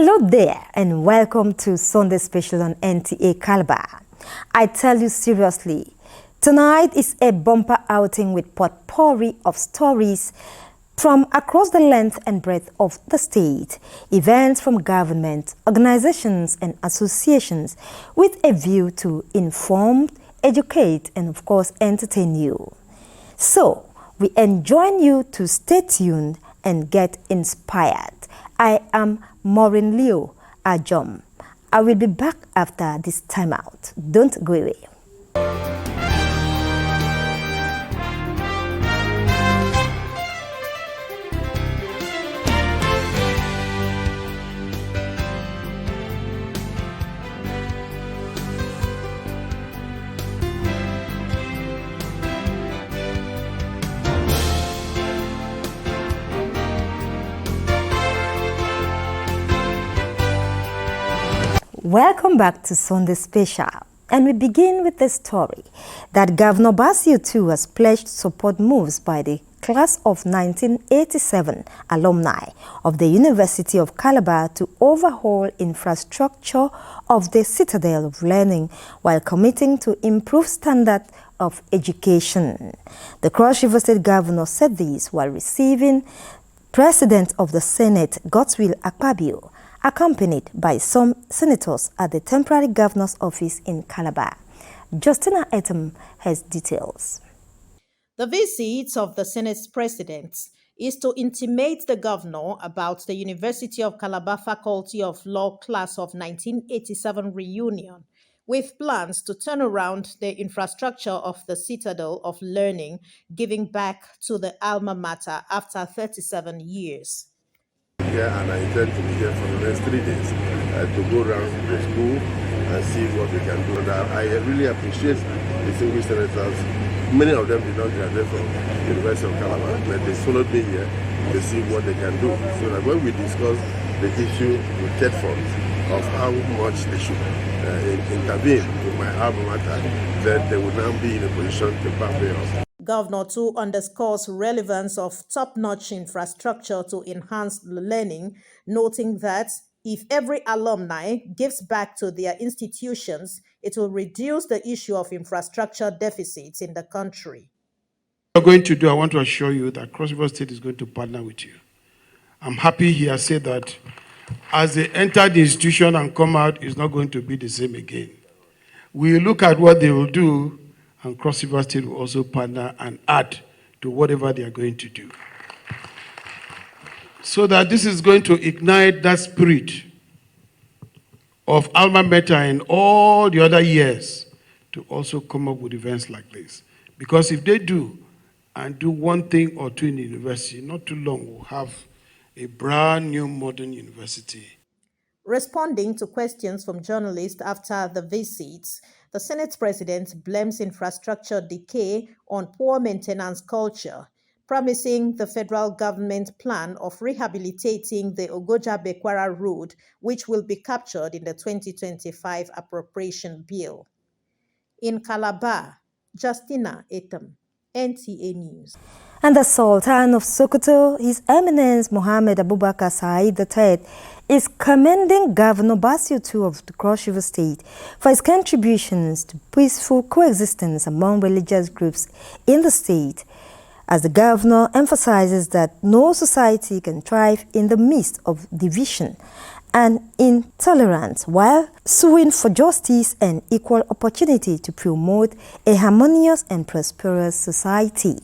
Hello there and welcome to Sunday Special on Nta Calabar. I tell you seriously, tonight is a bumper outing with potpourri of stories from across the length and breadth of the state, events from government, organizations and associations with a view to inform, educate and of course entertain you. So, we enjoin you to stay tuned and get inspired. I am Maureen Leo Ajom. I will be back after this timeout. Don't go away. Welcome back to Sunday Special, and we begin with the story that Governor Bassey II has pledged to support moves by the class of 1987 alumni of the University of Calabar to overhaul infrastructure of the Citadel of Learning while committing to improve standard of education. The Cross River State Governor said this while receiving President of the Senate, Godswill Akpabio, accompanied by some senators at the temporary governor's office in Calabar. Justina Etam has details. The visit of the Senate's president is to intimate the governor about the University of Calabar Faculty of Law class of 1987 reunion, with plans to turn around the infrastructure of the Citadel of Learning, giving back to the alma mater after 37 years. Here, and I intend to be here for the next 3 days to go around the school and see what we can do. And I really appreciate distinguished senators. Many of them did not graduate from the University of Calabar, but they followed me here to see what they can do. So that when we discuss the issue with TED funds of how much they should intervene in my alma mater, then they will now be in a position to back me up. Governor too underscores relevance of top-notch infrastructure to enhance learning, noting that if every alumni gives back to their institutions, it will reduce the issue of infrastructure deficits in the country. What we're going to do, I want to assure you that Cross River State is going to partner with you. I'm happy he has said that as they enter the institution and come out, it's not going to be the same again. We look at what they will do, and Cross River State will also partner and add to whatever they are going to do. So that this is going to ignite that spirit of alma mater in all the other years to also come up with events like this. Because if they do, and do one thing or two in the university, not too long, we'll have a brand new modern university. Responding to questions from journalists after the visits, the Senate president blames infrastructure decay on poor maintenance culture, promising the federal government plan of rehabilitating the Ogoja-Bekwara Road, which will be captured in the 2025 appropriation bill. In Calabar, Justina Etam, NTA News. And the Sultan of Sokoto, His Eminence Mohammed Abubakar Said III, is commending Governor Bassey II of the Cross River State for his contributions to peaceful coexistence among religious groups in the state, as the governor emphasizes that no society can thrive in the midst of division and intolerance, while suing for justice and equal opportunity to promote a harmonious and prosperous society.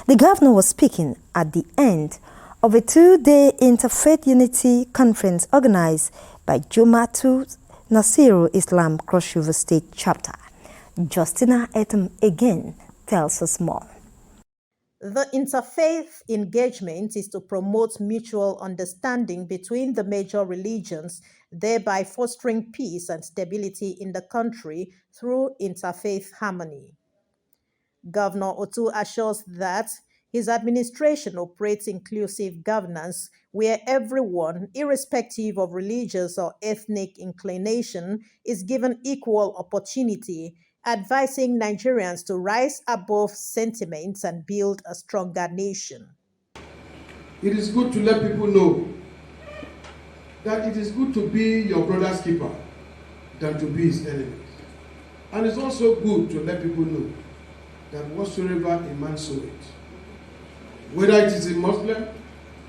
The governor was speaking at the end of a 2-day Interfaith Unity Conference organized by Jumatu Nasiru Islam Cross River State Chapter. Justina Etam again tells us more. The interfaith engagement is to promote mutual understanding between the major religions, thereby fostering peace and stability in the country through interfaith harmony. Governor Otu assures that his administration operates inclusive governance where everyone, irrespective of religious or ethnic inclination, is given equal opportunity, advising Nigerians to rise above sentiments and build a stronger nation. It is good to let people know that it is good to be your brother's keeper than to be his enemy. And it's also good to let people know that whatsoever a man soweth, whether it is a Muslim,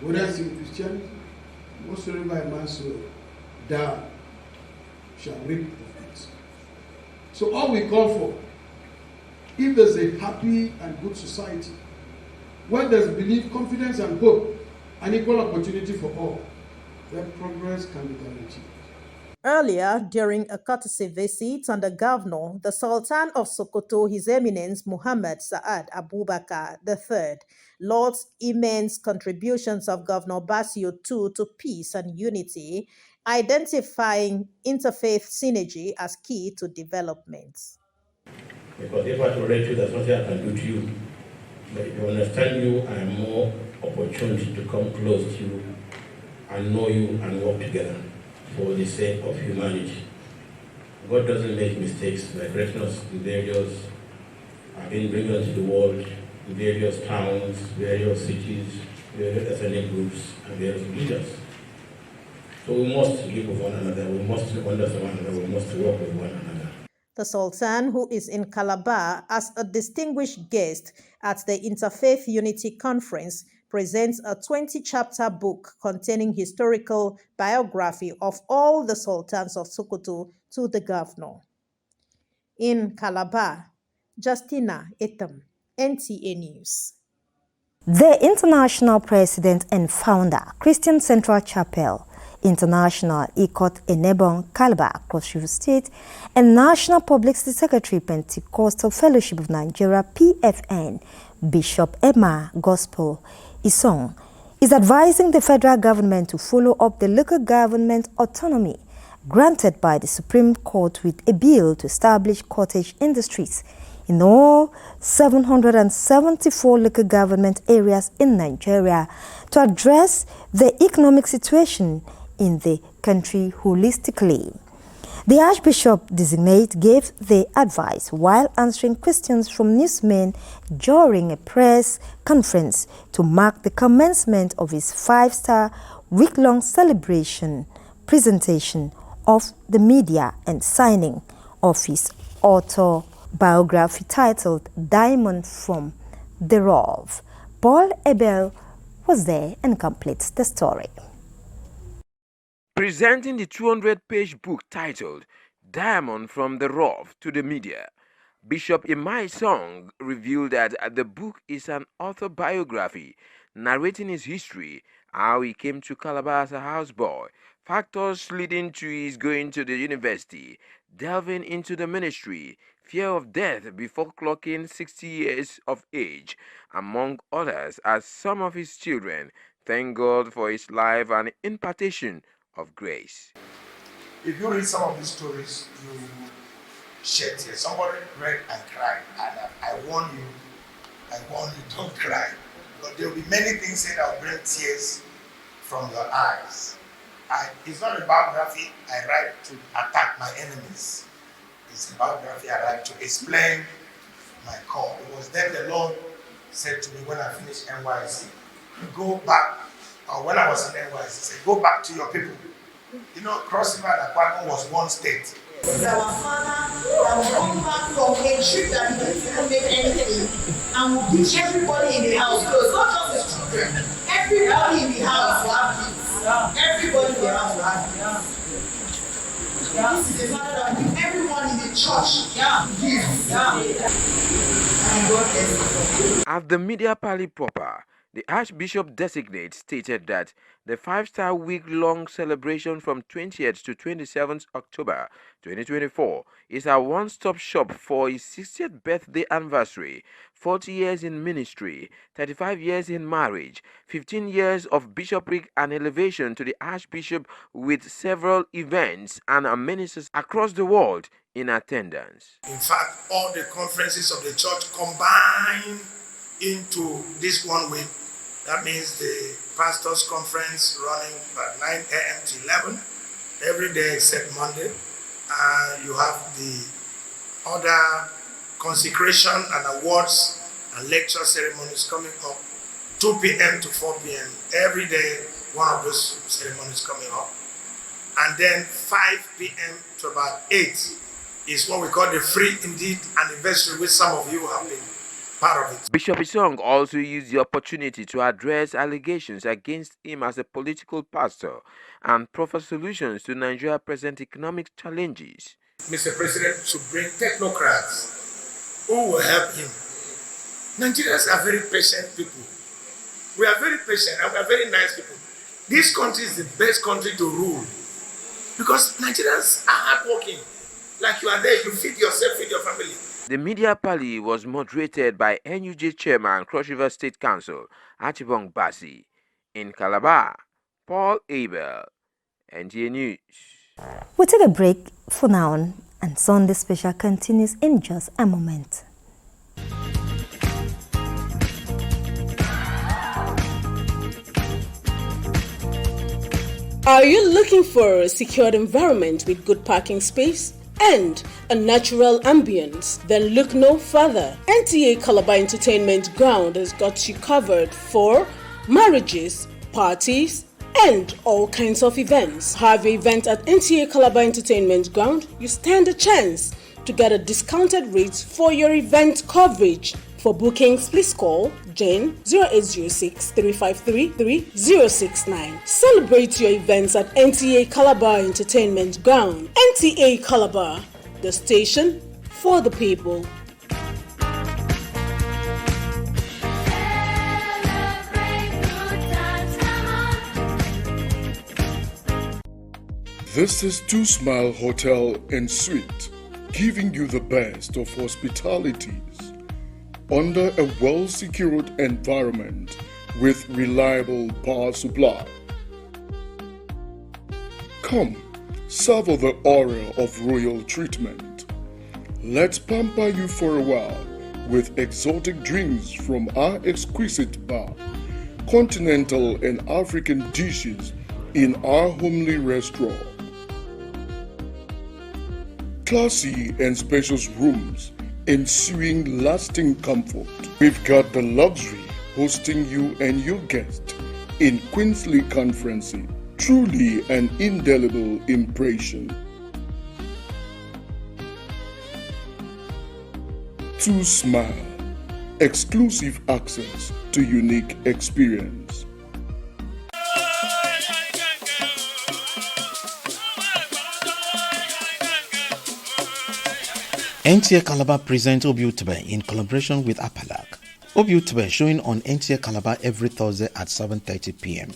whether it's in Christianity, whatsoever a man soweth, thou shall reap of it. So all we call for, if there's a happy and good society, where there's belief, confidence, and hope, and equal opportunity for all, then progress can be guaranteed. Earlier, during a courtesy visit on the governor, the Sultan of Sokoto, His Eminence Muhammad Sa'ad Abubakar III, lauds immense contributions of Governor Basio II to peace and unity, identifying interfaith synergy as key to development. Because if I tolerate you, there's nothing I can do to you. But if you understand you, I am more opportunity to come close to you and know you and work together for the sake of humanity. God doesn't make mistakes by creating us in various, bringing us to the world, in various towns, various cities, various ethnic groups, and various leaders. So we must live with one another, we must understand one another, we must work with one another. The Sultan, who is in Calabar as a distinguished guest at the Interfaith Unity Conference, presents a 20-chapter book containing historical biography of all the Sultans of Sokoto to the governor. In Calabar, Justina Etam, NTA News. The international president and founder, Christian Central Chapel International, Ikot Enebon Calabar, Cross River State, and National Publicity Secretary, Pentecostal Fellowship of Nigeria, PFN, Bishop Emma Gospel Isong, is advising the federal government to follow up the local government autonomy granted by the Supreme Court with a bill to establish cottage industries in all 774 local government areas in Nigeria to address the economic situation in the country holistically. The Archbishop-designate gave the advice while answering questions from newsmen during a press conference to mark the commencement of his 5-star week-long celebration presentation of the media and signing of his autobiography titled Diamond from the Rough. Paul Abel was there and completes the story. Presenting the 200-page book titled Diamond from the Rough to the media, Bishop Isong revealed that the book is an autobiography narrating his history, how he came to Calabar as a houseboy, factors leading to his going to the university, delving into the ministry, fear of death before clocking 60 years of age, among others, as some of his children thank God for his life and impartation of grace. If you read some of these stories, you shed tears. Somebody read and cried, and I warn you, don't cry. But there will be many things said that will bring tears from your eyes. It's not a biography I write to attack my enemies. It's a biography I write to explain my call. It was then the Lord said to me when I finished NYC, go back, or when I was in NYC, he said, go back to your people. You know, Cross River and Akwa was one state. This is our father that will come back from a trip that he didn't make anything and will teach everybody in the house. So it's not just his children. Everybody in the house will have kids. Everybody in the house will have kids. This is the father that will give everyone in the church gifts. And God bless you. At the media parley proper, the Archbishop designate stated that the 5-star week-long celebration from 20th to 27th October 2024 is a one-stop shop for his 60th birthday anniversary, 40 years in ministry, 35 years in marriage, 15 years of bishopric and elevation to the Archbishop, with several events and ministers across the world in attendance. In fact, all the conferences of the church combine into this one week. That means the pastors' conference running at 9 a.m. to 11, every day except Monday. You have the other consecration and awards and lecture ceremonies coming up, 2 p.m. to 4 p.m. Every day, one of those ceremonies coming up. and then 5 p.m. to about 8 is what we call the free indeed anniversary, which some of you have been part of it. Bishop Isong also used the opportunity to address allegations against him as a political pastor and proffer solutions to Nigeria's present economic challenges. Mr. President should bring technocrats who will help him. Nigerians are very patient people. We are very patient and we are very nice people. This country is the best country to rule because Nigerians are hardworking. Like you are there, you feed yourself, feed your family. The media party was moderated by NUJ Chairman, Cross River State Council, Achibong Basi. In Calabar, Paul Abel, NTA News. We'll take a break for now, and Sunday Special continues in just a moment. Are you looking for a secured environment with good parking space and a natural ambience? Then look no further. Nta Calabar Entertainment Ground has got you covered for marriages, parties, and all kinds of events. Have your event at Nta Calabar Entertainment Ground, you stand a chance to get a discounted rate for your event coverage. For bookings, please call Jane 0806 353 3069. Celebrate your events at Nta Calabar Entertainment Ground. Nta Calabar, the station for the people. This is Two Smile Hotel and Suite, giving you the best of hospitalities under a well-secured environment with reliable power supply. Come, savor the aura of royal treatment. Let's pamper you for a while with exotic drinks from our exquisite bar, continental and African dishes in our homely restaurant. Classy and spacious rooms ensuing lasting comfort. We've got the luxury hosting you and your guests in Queensley Conferencing. Truly an indelible impression. To Smile, exclusive access to unique experience. Nta Calabar presents Obiutube in collaboration with Apalak. Obiutube showing on Nta Calabar every Thursday at 7:30 p.m.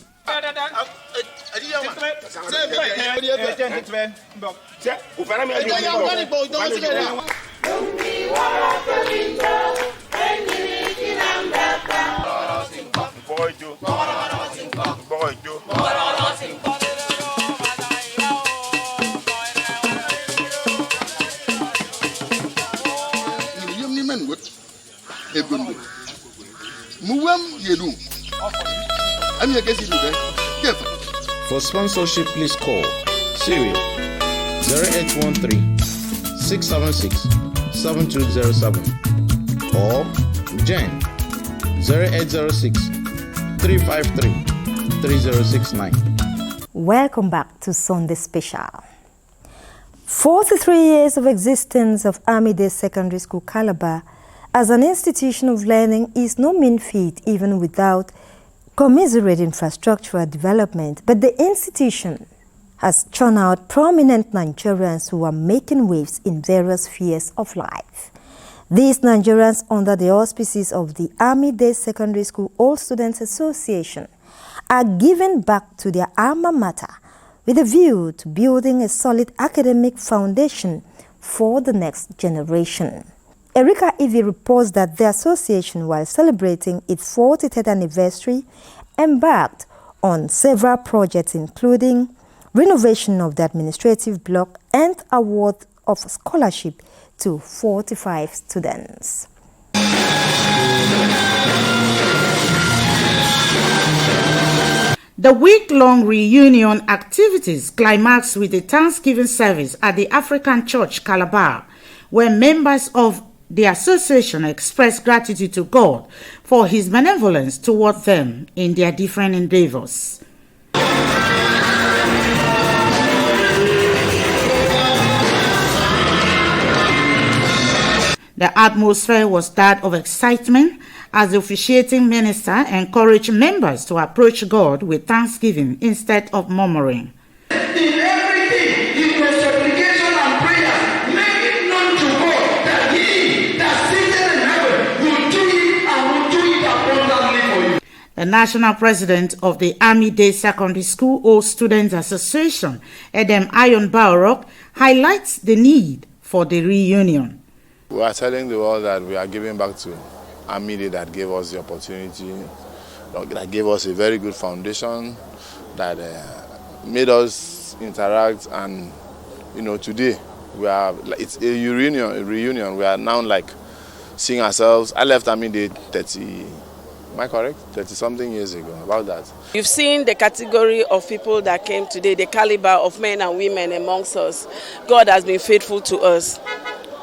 For sponsorship, please call Serial 0813 676 7207 or Jen 0806 353 3069. Welcome back to Sunday Special. 43 years of existence of Army Day Secondary School Calabar as an institution of learning is no mean feat even without commiserate infrastructural development, but the institution has churned out prominent Nigerians who are making waves in various spheres of life. These Nigerians, under the auspices of the Army Day Secondary School All Students Association, are giving back to their alma mater with a view to building a solid academic foundation for the next generation. Erika Ivy reports that the association, while celebrating its 43rd anniversary, embarked on several projects including renovation of the administrative block and award of scholarship to 45 students. The week-long reunion activities climaxed with a Thanksgiving service at the African Church Calabar, where members of the association expressed gratitude to God for his benevolence toward them in their different endeavors. The atmosphere was that of excitement as the officiating minister encouraged members to approach God with thanksgiving instead of murmuring. In everything, in your supplication and prayer, make it known to God that He that sitteth in heaven will do it and will do it abundantly for you. The national president of the Army Day Secondary School Old Students Association, Edem Ayon Baorok, highlights the need for the reunion. We are telling the world that we are giving back to Army Day that gave us the opportunity, that gave us a very good foundation, that made us interact, and today it's a reunion. We are now like seeing ourselves. I left Army Day 30 something years ago, about that. You've seen the category of people that came today, the caliber of men and women amongst us. God has been faithful to us.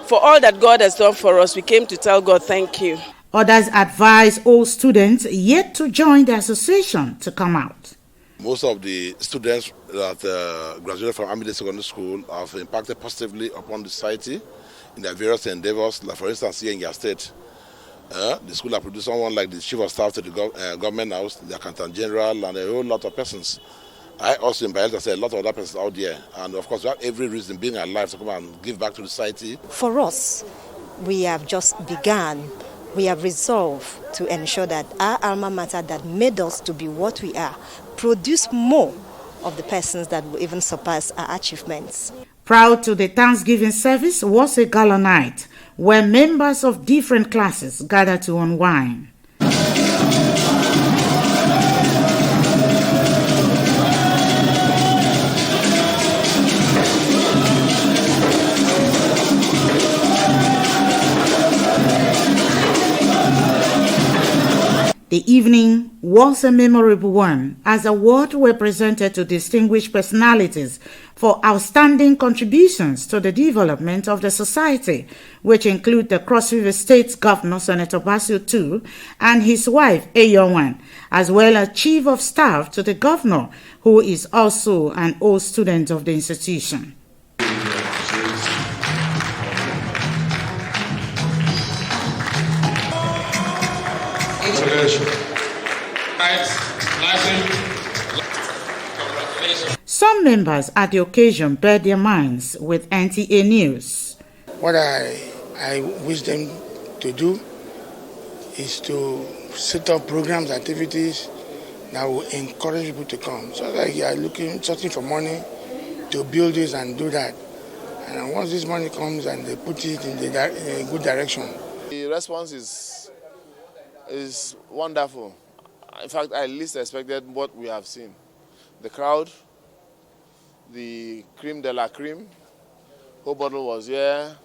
For all that God has done for us, we came to tell God thank you. Others advise all students yet to join the association to come out. Most of the students that graduated from Army Day Secondary School have impacted positively upon the society in their various endeavors. Like for instance, here in your state, the school has produced someone like the Chief of Staff to the Government House, the Accountant General, and a whole lot of persons. I also invited a lot of other persons out there, and of course we have every reason being alive to come and give back to the society. For us, we have just begun. We have resolved to ensure that our alma mater that made us to be what we are produce more of the persons that will even surpass our achievements. Proud to the Thanksgiving service was a gala night where members of different classes gathered to unwind. The evening was a memorable one as awards were presented to distinguished personalities for outstanding contributions to the development of the society, which include the Cross River State Governor, Senator Basio II, and his wife, Ayowan, as well as Chief of Staff to the Governor, who is also an old student of the institution. Some members at the occasion bared their minds with NTA News. What I wish them to do is to set up programs, activities that will encourage people to come. So that you are searching for money to build this and do that. And once this money comes and they put it in a good direction. The response is wonderful. In fact, I least expected what we have seen. The crowd, the creme de la creme, whole bottle was here,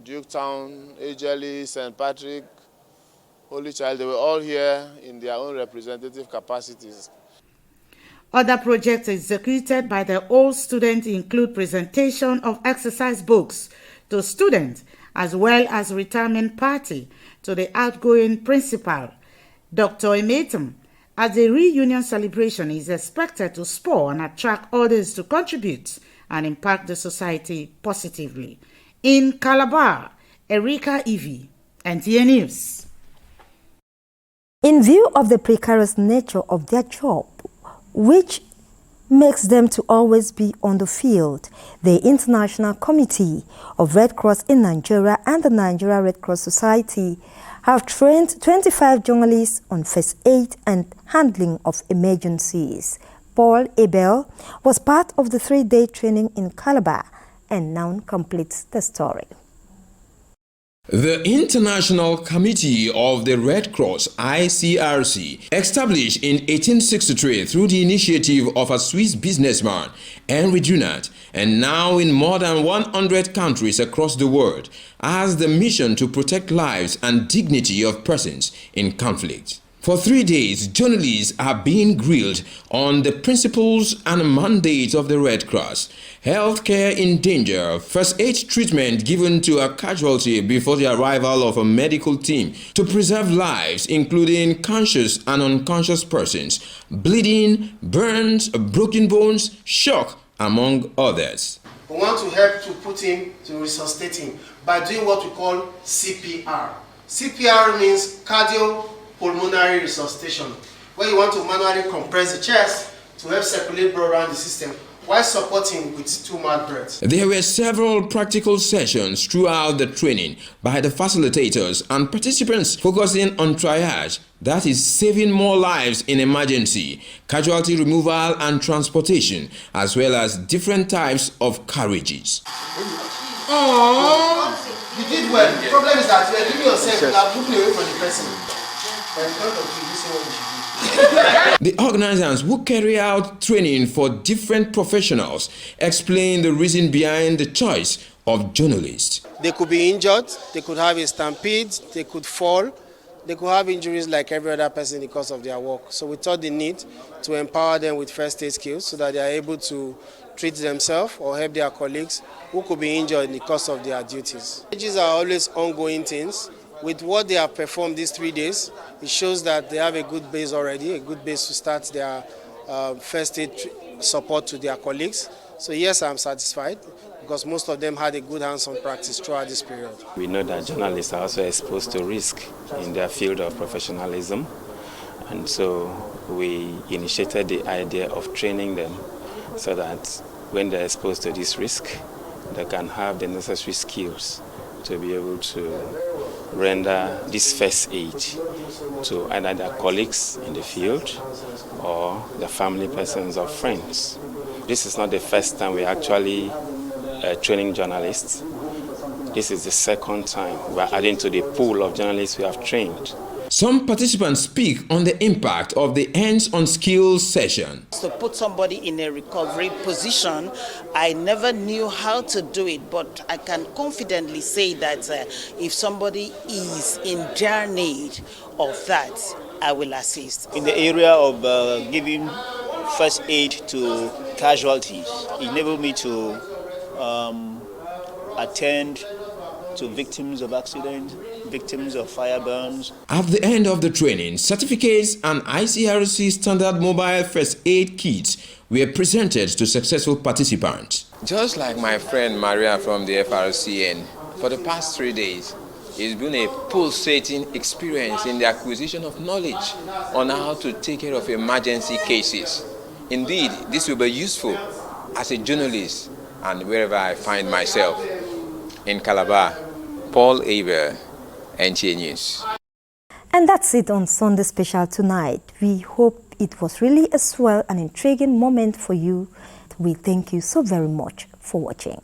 Duketown, Ejeli, St. Patrick, Holy Child, they were all here in their own representative capacities. Other projects executed by the old students include presentation of exercise books to students, as well as retirement party to the outgoing principal, Dr. Emetum, as the reunion celebration is expected to spur and attract others to contribute and impact the society positively. In Calabar, Erika Evie, NTA News. In view of the precarious nature of their job, which makes them to always be on the field, the International Committee of Red Cross in Nigeria and the Nigeria Red Cross Society have trained 25 journalists on first aid and handling of emergencies. Paul Abel was part of the 3-day training in Calabar and now completes the story. The International Committee of the Red Cross, ICRC, established in 1863 through the initiative of a Swiss businessman, Henry Dunant, and now in more than 100 countries across the world, has the mission to protect lives and dignity of persons in conflict. For 3 days, journalists are being grilled on the principles and mandates of the Red Cross, healthcare in danger, first aid treatment given to a casualty before the arrival of a medical team to preserve lives, including conscious and unconscious persons, bleeding, burns, broken bones, shock, among others. We want to help to put him, to resuscitate him. by doing what we call CPR. CPR means cardiopulmonary resuscitation, where you want to manually compress the chest to help circulate blood around the system while supporting with 2 mouth breaths. There were several practical sessions throughout the training by the facilitators and participants focusing on triage, that is saving more lives in emergency, casualty removal and transportation, as well as different types of carriages. Oh, you did well. The problem is that you are giving yourself, you are moving away from the person. The organizers who carry out training for different professionals explain the reason behind the choice of journalists. They could be injured, they could have a stampede, they could fall, they could have injuries like every other person because of their work. So we thought the need to empower them with first aid skills so that they are able to treat themselves or help their colleagues who could be injured in the course of their duties. These are always ongoing things. With what they have performed these 3 days, it shows that they have a good base already, a good base to start their first aid support to their colleagues. So yes, I'm satisfied because most of them had a good hands-on practice throughout this period. We know that journalists are also exposed to risk in their field of professionalism, and so we initiated the idea of training them so that when they're exposed to this risk, they can have the necessary skills to be able to render this first aid to either their colleagues in the field or their family persons or friends. This is not the first time we're actually training journalists. This is the second time we're adding to the pool of journalists we have trained. Some participants speak on the impact of the hands-on skills session. To put somebody in a recovery position, I never knew how to do it, but I can confidently say that if somebody is in dire need of that, I will assist. In the area of giving first aid to casualties, it enabled me to attend to victims of accidents, victims of fire burns. At the end of the training, certificates and ICRC standard mobile first aid kits were presented to successful participants. Just like my friend Maria from the FRCN, for the past 3 days, it's been a pulsating experience in the acquisition of knowledge on how to take care of emergency cases. Indeed, this will be useful as a journalist and wherever I find myself. In Calabar, Paul Aber, NTA News. And that's it on Sunday Special tonight. We hope it was really a swell and intriguing moment for you. We thank you so very much for watching.